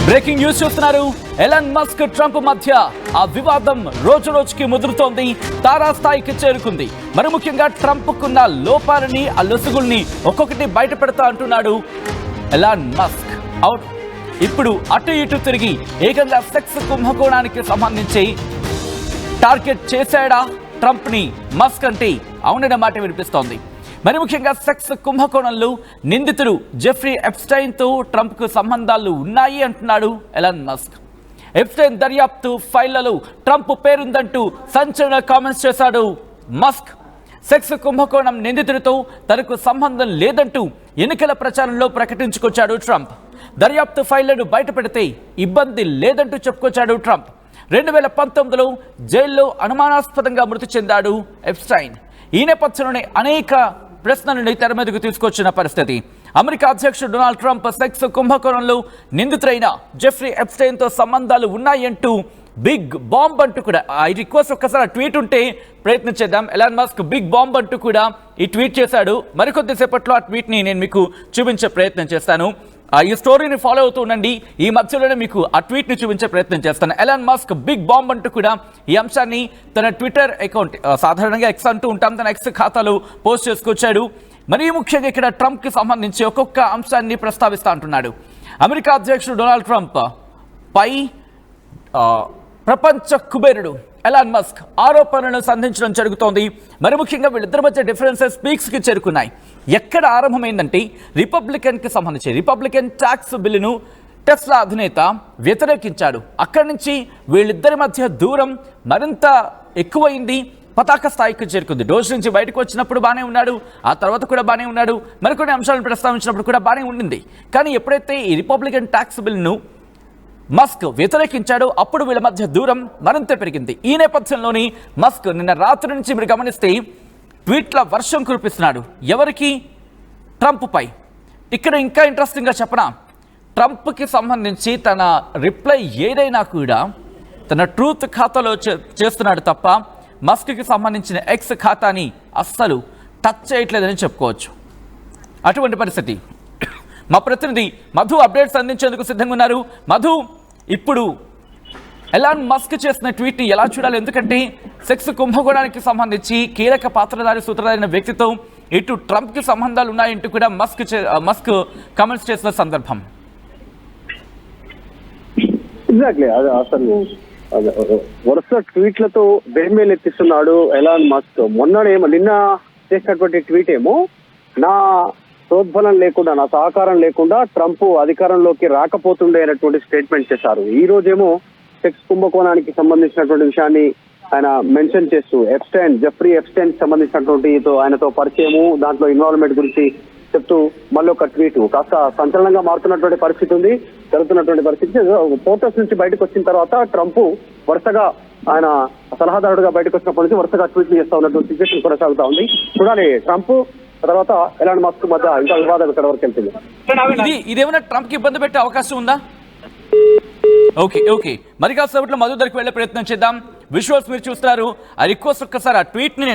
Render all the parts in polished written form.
Breaking news చూస్తున్నారు. Elon Musk Trump మధ్య ఆ వివాదం రోజు రోజుకి ముదురుతోంది, తారాస్థాయికి చేరుకుంది. మరి ముఖ్యంగా ట్రంప్ కున్న లోపాలని, ఆ లొసుగుల్ని ఒక్కొక్కటి బయట పెడతా అంటున్నాడు ఎలాన్ మస్క్. అవును, ఇప్పుడు అటు ఇటు తిరిగి ఏకంగా సెక్స్ కుంభకోణానికి సంబంధించి టార్గెట్ చేశాడా ట్రంప్ ని మస్క్ అంటే అవునన్న మాట వినిపిస్తోంది. మరి ముఖ్యంగా సెక్స్ కుంభకోణంలో నిందితుడు జెఫ్రీ ఎప్స్టైన్ తో ట్రంప్ కు సంబంధాలు ఉన్నాయి అంటున్నాడు ఎలాన్ మస్క్. ఎప్స్టైన్ దర్యాప్తు ఫైళ్లలో ట్రంప్ పేరుందంటూ సంచలన కామెంట్స్ చేశాడు మస్క్. సెక్స్ కుంభకోణం నిందితుడితో తనకు సంబంధం లేదంటూ ఎన్నికల ప్రచారంలో ప్రకటించుకొచ్చాడు ట్రంప్. దర్యాప్తు ఫైళ్లను బయటపెడితే ఇబ్బంది లేదంటూ చెప్పుకొచ్చాడు ట్రంప్. 2019లో జైల్లో అనుమానాస్పదంగా మృతి చెందాడు ఎప్స్టైన్. ఈ నేపథ్యంలోనే అనేక ప్రశ్నలను తెర మీదకు తీసుకొచ్చిన పరిస్థితి. అమెరికా అధ్యక్షుడు డొనాల్డ్ ట్రంప్ సెక్స్ కుంభకోణంలో నిందితుడైన జెఫ్రీ ఎప్స్టైన్ తో సంబంధాలు ఉన్నాయంటూ బిగ్ బాంబ్ అంటూ కూడా ఈ రిక్వెస్ట్ ఒక్కసారి ట్వీట్ ఉంటే ప్రయత్నించేద్దాం. ఎలాన్ మస్క్ బిగ్ బాంబ్ అంటూ కూడా ఈ ట్వీట్ చేశాడు. మరికొద్దిసేపట్లో ఆ ట్వీట్ ని నేను మీకు చూపించే ప్రయత్నం చేస్తాను. ఈ స్టోరీని ఫాలో అవుతూ ఉండండి. ఈ మధ్యలోనే మీకు ఆ ట్వీట్ ని చూపించే ప్రయత్నం చేస్తాను. ఎలాన్ మస్క్ బిగ్ బాంబ్ అంటూ కూడా ఈ అంశాన్ని తన ట్విట్టర్ అకౌంట్, సాధారణంగా ఎక్స్ అంటూ ఉంటాం, తన ఎక్స్ ఖాతాలో పోస్ట్ చేసుకొచ్చాడు. మరీ ముఖ్యంగా ఇక్కడ ట్రంప్ కి సంబంధించి ఒక్కొక్క అంశాన్ని ప్రస్తావిస్తా అంటున్నాడు. అమెరికా అధ్యక్షుడు డొనాల్డ్ ట్రంప్ పై ప్రపంచ కుబేరుడు ఎలాన్ మస్క్ ఆరోపణలను సంధించడం జరుగుతోంది. మరి ముఖ్యంగా వీళ్ళిద్దరి మధ్య డిఫరెన్సెస్ పీక్స్కి చేరుకున్నాయి. ఎక్కడ ఆరంభమైందంటే రిపబ్లికన్కి సంబంధించి రిపబ్లికన్ ట్యాక్స్ బిల్లును టెస్లా అధినేత వ్యతిరేకించాడు. అక్కడి నుంచి వీళ్ళిద్దరి మధ్య దూరం మరింత ఎక్కువైంది, పతాక స్థాయికి చేరుకుంది. డోజ్ నుంచి బయటకు వచ్చినప్పుడు బాగానే ఉన్నాడు, ఆ తర్వాత కూడా బాగానే ఉన్నాడు, మరికొన్ని అంశాలను ప్రస్తావించినప్పుడు కూడా బాగానే ఉండింది. కానీ ఎప్పుడైతే ఈ రిపబ్లికన్ ట్యాక్స్ బిల్లును మస్క్ వ్యతిరేకించాడు, అప్పుడు వీళ్ళ మధ్య దూరం మరింత పెరిగింది. ఈ నేపథ్యంలోని మస్క్ నిన్న రాత్రి నుంచి మీరు గమనిస్తే ట్వీట్ల వర్షం కురిపిస్తున్నాడు. ఎవరికి? ట్రంప్ పై. ఇక్కడ ఇంకా ఇంట్రెస్టింగ్గా చెప్పనా, ట్రంప్కి సంబంధించి తన రిప్లై ఏదైనా కూడా తన ట్రూత్ ఖాతాలో చేస్తున్నాడు తప్ప మస్క్కి సంబంధించిన ఎక్స్ ఖాతాని అస్సలు టచ్ చేయట్లేదని చెప్పుకోవచ్చు. అటువంటి పరిస్థితి. మా ప్రతినిధి మధు అప్డేట్స్ అందించేందుకు సిద్ధంగా ఉన్నారు. మధు, ఇప్పుడు ఎలాన్ మస్క్ చేసిన ట్వీట్ని ఎలా చూడాలి? ఎందుకంటే సెక్స్ కుంభకోణానికి సంబంధించి కీలక పాత్రధారి సూత్రధారైన వ్యక్తితో ఇటు ట్రంప్కి సంబంధాలు ఉన్నాయంటూ కూడా మస్క్ కామెంట్స్ చేసిన సందర్భం. ఎగ్జాక్ట్లీ, అది అసలు వరుస ట్వీట్లతో బెర్మేలు ఎత్తిస్తున్నాడు ఎలాన్ మస్క్. నిన్న చేసినటువంటి ట్వీట్ ఏమో, నా ప్రోద్బలం లేకుండా, నా సహకారం లేకుండా ట్రంప్ అధికారంలోకి రాకపోతుండే అనేటువంటి స్టేట్మెంట్ చేశారు. ఈ రోజేమో సెక్స్ కుంభకోణానికి సంబంధించినటువంటి విషయాన్ని ఆయన మెన్షన్ చేస్తూ జెఫ్రీ ఎప్స్టైన్ కి సంబంధించినటువంటి ఆయనతో పరిచయము, దాంట్లో ఇన్వాల్వ్మెంట్ గురించి చెప్తూ మళ్ళీ ఒక ట్వీట్ కాస్త సంచలనంగా మారుతున్నటువంటి పరిస్థితి ఉంది, జరుగుతున్నటువంటి పరిస్థితి. ఫోటోస్ నుంచి బయటకు వచ్చిన తర్వాత ట్రంప్ వరుసగా ఆయన సలహాదారుడుగా బయటకు వచ్చినప్పటి నుంచి వరుసగా ట్వీట్లు చేస్తా ఉన్నటువంటి సిచ్యువేషన్ కొనసాగుతా ఉంది. చూడాలి ట్రంప్ తర్వాత ఎలాన్ మస్క్ మధ్య ఇంకా వివాదం ఇక్కడ వరకు వెళ్తుంది. ఇదేమైనా ట్రంప్ కి ఇబ్బంది పెట్టే అవకాశం ఉందా? ఓకే, మరి కాసేపట్లో మధు దగ్గరికి వెళ్ళే ప్రయత్నం చేద్దాం. విజువల్స్ మీరు చూస్తున్నారు. ఆ రిక్వెస్ట్ ఒక్కసారి ఆ ట్వీట్ ని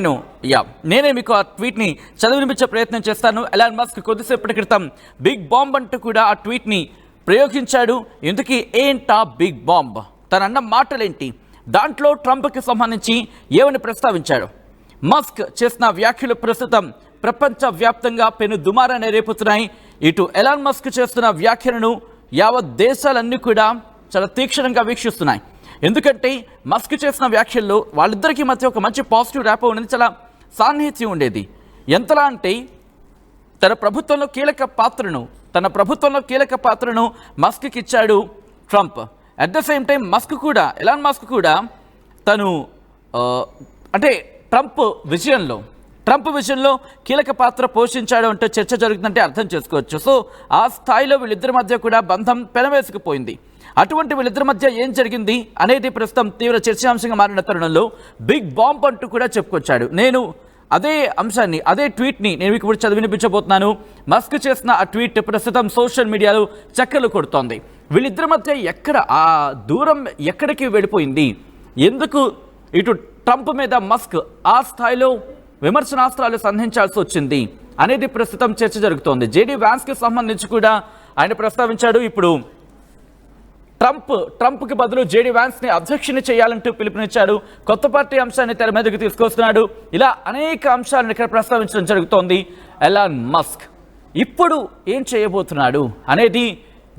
నేనే మీకు ఆ ట్వీట్ ని చదివినిపించే ప్రయత్నం చేస్తాను. ఎలాన్ మస్క్ కొద్దిసేపటి క్రితం బిగ్ బాంబ్ అంటూ కూడా ఆ ట్వీట్ ని ప్రయోగించాడు. ఎందుకు ఏంటా బిగ్ బాంబ్? తన అన్న మాటలేంటి? దాంట్లో ట్రంప్ కి సంబంధించి ఏమని ప్రస్తావించాడు? మస్క్ చేసిన వ్యాఖ్యలు ప్రస్తుతం ప్రపంచ వ్యాప్తంగా పెను దుమారాన్ని రేపుతున్నాయి. ఇటు ఎలాన్ మస్క్ చేస్తున్న వ్యాఖ్యలను యావత్ దేశాలన్నీ కూడా చాలా తీక్షణంగా వీక్షిస్తున్నాయి. ఎందుకంటే మస్క్ చేసిన వ్యాఖ్యల్లో వాళ్ళిద్దరికీ మధ్య ఒక మంచి పాజిటివ్ ర్యాపో ఉండేది, చాలా సాన్నిహిత్యం ఉండేది. ఎంతలా అంటే తన ప్రభుత్వంలో కీలక పాత్రను మస్క్కి ఇచ్చాడు Trump. At the same time Elon Musk కూడా తను అంటే ట్రంప్ విజయంలో కీలక పాత్ర పోషించాడు అంటే చర్చ జరుగుతుందంటే అర్థం చేసుకోవచ్చు. సో ఆ స్థాయిలో వీళ్ళిద్దరి మధ్య కూడా బంధం పెనవేసుకుపోయింది. అటువంటి వీళ్ళిద్దరి మధ్య ఏం జరిగింది అనేది ప్రస్తుతం తీవ్ర చర్చాంశంగా మారిన తరుణంలో బిగ్ బాంబ్ అంటూ కూడా చెప్పుకొచ్చాడు. నేను అదే ట్వీట్ని నేను మీకు ఇప్పుడు చదివినిపించబోతున్నాను. మస్క్ చేసిన ఆ ట్వీట్ ప్రస్తుతం సోషల్ మీడియాలో చక్కర్లు కొడుతోంది. వీళ్ళిద్దరి మధ్య ఆ దూరం ఎక్కడికి వెళ్ళిపోయింది? ఎందుకు ఇటు ట్రంప్ మీద మస్క్ ఆ స్థాయిలో విమర్శనాస్త్రాలు సంధించాల్సి వచ్చింది అనేది ప్రస్తుతం చర్చ జరుగుతోంది. జేడీ వ్యాన్స్ కి సంబంధించి కూడా ఆయన ప్రస్తావించాడు. ఇప్పుడు ట్రంప్కి బదులు జేడీ వ్యాన్స్ని అధ్యక్షుని చేయాలంటూ పిలుపునిచ్చాడు. కొత్త పార్టీ అంశాన్ని తెర మీదకి తీసుకొస్తున్నాడు. ఇలా అనేక అంశాలను ఇక్కడ ప్రస్తావించడం జరుగుతోంది. ఎలాన్ మస్క్ ఇప్పుడు ఏం చేయబోతున్నాడు అనేది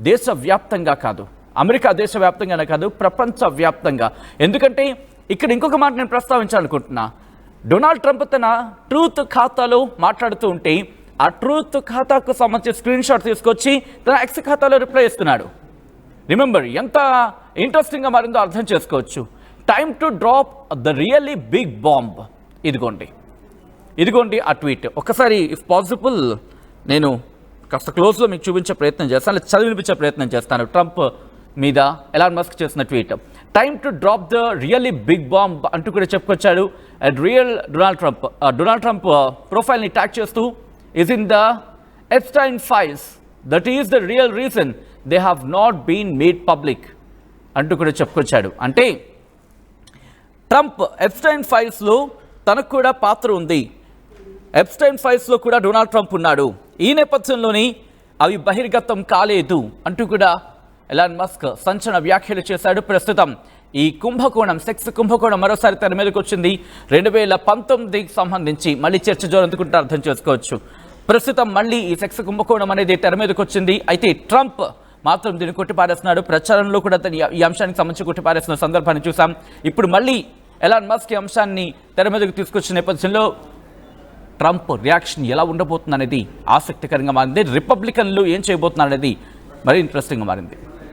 దేశవ్యాప్తంగా కాదు, అమెరికా దేశవ్యాప్తంగానే కాదు, ప్రపంచవ్యాప్తంగా. ఎందుకంటే ఇక్కడ ఇంకొక మాట నేను ప్రస్తావించాలనుకుంటున్నా. డొనాల్డ్ ట్రంప్ తన ట్రూత్ ఖాతాలో మాట్లాడుతూ ఉంటే ఆ ట్రూత్ ఖాతాకు సంబంధించి స్క్రీన్ షాట్ తీసుకొచ్చి తన ఎక్స్ ఖాతాలో రిప్లై ఇస్తున్నాడు. రిమెంబర్, ఎంత ఇంట్రెస్టింగ్గా మారిందో అర్థం చేసుకోవచ్చు. Time to drop the really big bomb. ఇదిగోండి ఆ ట్వీట్. ఒకసారి ఇఫ్ పాసిబుల్ నేను కాస్త క్లోజ్లో మీకు చూపించే ప్రయత్నం చేస్తాను, చదివినిపించే ప్రయత్నం చేస్తాను. ట్రంప్ మీద ఎలాన్ మస్క్ చేసిన tweet. Time to drop the really big bomb అంటూ కూడా చెప్పుకొచ్చాడు. డొనాల్డ్ ట్రంప్ ప్రొఫైల్ని ట్యాగ్ చేస్తూ is in the Epstein files. That is the real reason they have not been made public అంటూ కూడా చెప్పుకొచ్చాడు. అంటే ట్రంప్ ఎప్స్టైన్ ఫైల్స్లో తనకు కూడా పాత్ర ఉంది, ఎప్స్టైన్ ఫైల్స్లో కూడా డొనాల్డ్ ట్రంప్ ఉన్నాడు, ఈ నేపథ్యంలోని అవి బహిర్గతం కాలేదు అంటూ కూడా ఎలాన్ మస్క్ సంచలన వ్యాఖ్యలు చేశాడు. ప్రస్తుతం ఈ కుంభకోణం, సెక్స్ కుంభకోణం మరోసారి తెర మీదకి వచ్చింది. 2019కి సంబంధించి మళ్ళీ చర్చ జోరందుకుంటే అర్థం చేసుకోవచ్చు. ప్రస్తుతం మళ్ళీ ఈ సెక్స్ కుంభకోణం అనేది తెర మీదకి వచ్చింది. అయితే ట్రంప్ మాత్రం దీన్ని కొట్టిపారేస్తున్నాడు. ప్రచారంలో కూడా ఈ అంశానికి సంబంధించి కొట్టిపారేస్తున్న సందర్భాన్ని చూసాం. ఇప్పుడు మళ్ళీ ఎలాన్ మస్క్ ఈ అంశాన్ని తెర మీదకి తీసుకొచ్చిన నేపథ్యంలో ట్రంప్ రియాక్షన్ ఎలా ఉండబోతుంది అనేది ఆసక్తికరంగా మారింది. రిపబ్లికన్లు ఏం చేయబోతున్నారు అనేది మరీ ఇంట్రెస్టింగ్గా మారింది.